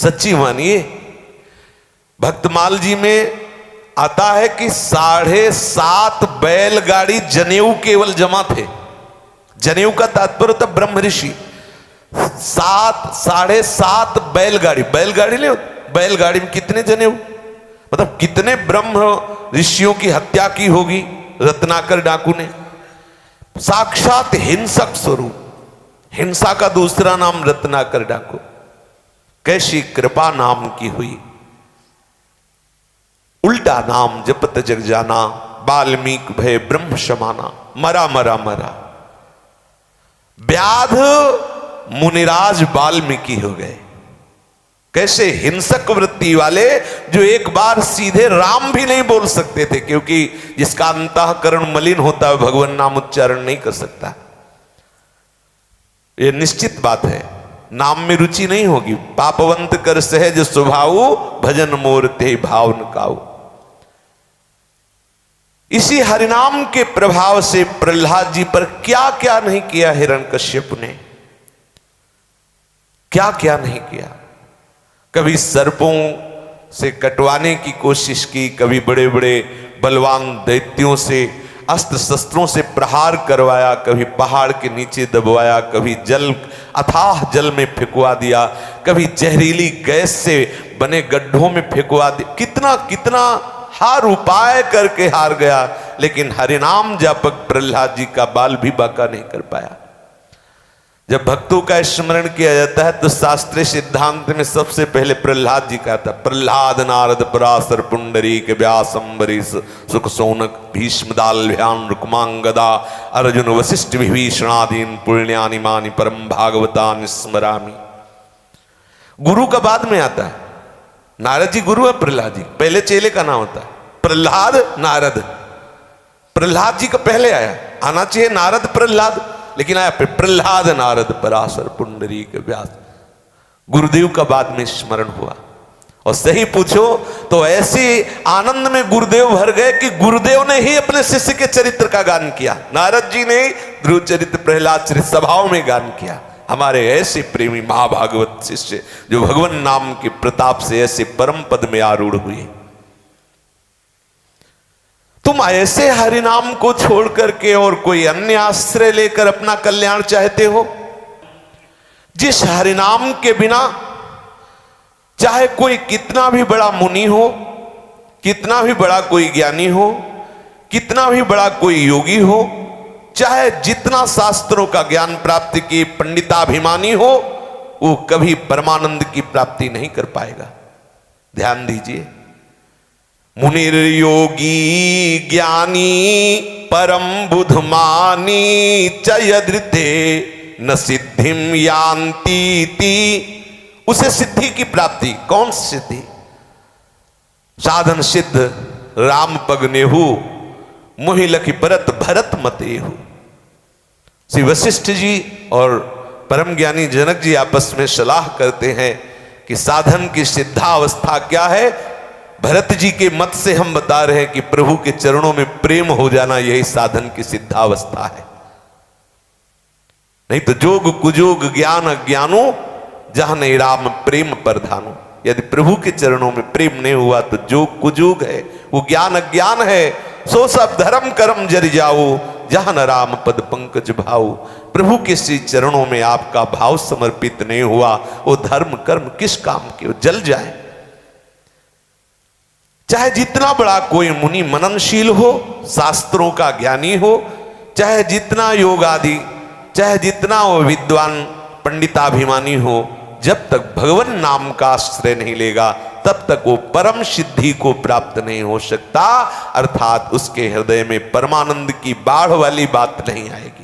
सच्ची मानिए। भक्तमाल जी में आता है कि 7.5 बैलगाड़ी जनेऊ केवल जमा थे। जनेऊ का तात्पर्य होता ब्रह्म ऋषि। 7.5 बैलगाड़ी, बैलगाड़ी नहीं, बैलगाड़ी में कितने जनेऊ, मतलब कितने ब्रह्म ऋषियों की हत्या की होगी रत्नाकर डाकू ने। साक्षात हिंसक स्वरूप, हिंसा का दूसरा नाम रत्नाकर डाकू। कैसी कृपा नाम की हुई, उल्टा नाम जपत जग जाना, वाल्मीकि भय ब्रह्म समाना, मरा मरा मरा। व्याध मुनिराज वाल्मीकि हो गए। कैसे हिंसक वृत्ति वाले, जो एक बार सीधे राम भी नहीं बोल सकते थे, क्योंकि जिसका अंतःकरण मलिन होता है भगवान नाम उच्चारण नहीं कर सकता। यह निश्चित बात है, नाम में रुचि नहीं होगी। पापवंत कर सहज स्वभाव, भजन मोर ते भाव न काऊ। इसी हरिनाम के प्रभाव से प्रहलाद जी पर क्या क्या नहीं किया हिरण्यकश्यप ने, क्या क्या नहीं किया। कभी सर्पों से कटवाने की कोशिश की, कभी बड़े बड़े बलवान दैत्यों से अस्त्र शस्त्रों से प्रहार करवाया, कभी पहाड़ के नीचे दबवाया, कभी जल अथाह जल में फेंकवा दिया, कभी जहरीली गैस से बने गड्ढों में फेंकवा दिया। कितना कितना हार उपाय करके हार गया, लेकिन हरिनाम जापक प्रहलाद जी का बाल भी बांका नहीं कर पाया। जब भक्तों का स्मरण किया जाता है तो शास्त्रीय सिद्धांत में सबसे पहले प्रहलाद जी का था। प्रहलाद नारद पराशर पुंडरीक व्यास अम्बरीश सुख सौनक भीष्म दाल्भ्यान रुक्मांगदा अर्जुन वशिष्ठ विभीषणादीन पुण्यानि मानि परम भागवतानि स्मरामि। गुरु का बाद में आता है। नारद जी गुरु है, प्रहलाद जी पहले चेले का नाम होता है। प्रहलाद नारद, प्रहलाद जी का पहले आया, आना चाहिए नारद प्रहलाद, लेकिन आया प्रहलाद नारद पराशर पुंडरीक व्यास। गुरुदेव का बाद में स्मरण हुआ। और सही पूछो तो ऐसे आनंद में गुरुदेव भर गए कि गुरुदेव ने ही अपने शिष्य के चरित्र का गान किया। नारद जी ने ध्रुव चरित्र प्रहलाद चरित्र सभाओं में गान किया। हमारे ऐसे प्रेमी महाभागवत शिष्य जो भगवान नाम के प्रताप से ऐसे परम पद में आरूढ़ हुए। तुम ऐसे हरिनाम को छोड़ करके और कोई अन्य आश्रय लेकर अपना कल्याण चाहते हो, जिस हरिनाम के बिना चाहे कोई कितना भी बड़ा मुनि हो, कितना भी बड़ा कोई ज्ञानी हो, कितना भी बड़ा कोई योगी हो, चाहे जितना शास्त्रों का ज्ञान प्राप्ति की पंडिताभिमानी हो, वो कभी परमानंद की प्राप्ति नहीं कर पाएगा। ध्यान दीजिए, मुनिर योगी ज्ञानी परम बुधमानी चयदृते न सिद्धिम यान्ति ती। उसे सिद्धि की प्राप्ति, कौन सिद्धि? साधन सिद्ध राम पगनेहु मोहि लखि परत भरत मतेहु। श्री वशिष्ठ जी और परम ज्ञानी जनक जी आपस में सलाह करते हैं कि साधन की सिद्धावस्था क्या है। भरत जी के मत से हम बता रहे हैं कि प्रभु के चरणों में प्रेम हो जाना यही साधन की सिद्धावस्था है। नहीं तो जोग कुजोग ज्ञान अज्ञानो जहां नहीं राम प्रेम प्रधानो। यदि प्रभु के चरणों में प्रेम नहीं हुआ तो जोग कुजोग है, वो ज्ञान अज्ञान है। सो सब धर्म कर्म जरि जाओ जहां न राम पद पंकज भाओ। प्रभु के श्री चरणों में आपका भाव समर्पित नहीं हुआ, वो धर्म कर्म किस काम के, वो जल जाए। चाहे जितना बड़ा कोई मुनि मननशील हो, शास्त्रों का ज्ञानी हो, चाहे जितना योग आदि, चाहे जितना वो विद्वान पंडिताभिमानी हो, जब तक भगवान नाम का आश्रय नहीं लेगा तब तक वो परम सिद्धि को प्राप्त नहीं हो सकता। अर्थात उसके हृदय में परमानंद की बाढ़ वाली बात नहीं आएगी।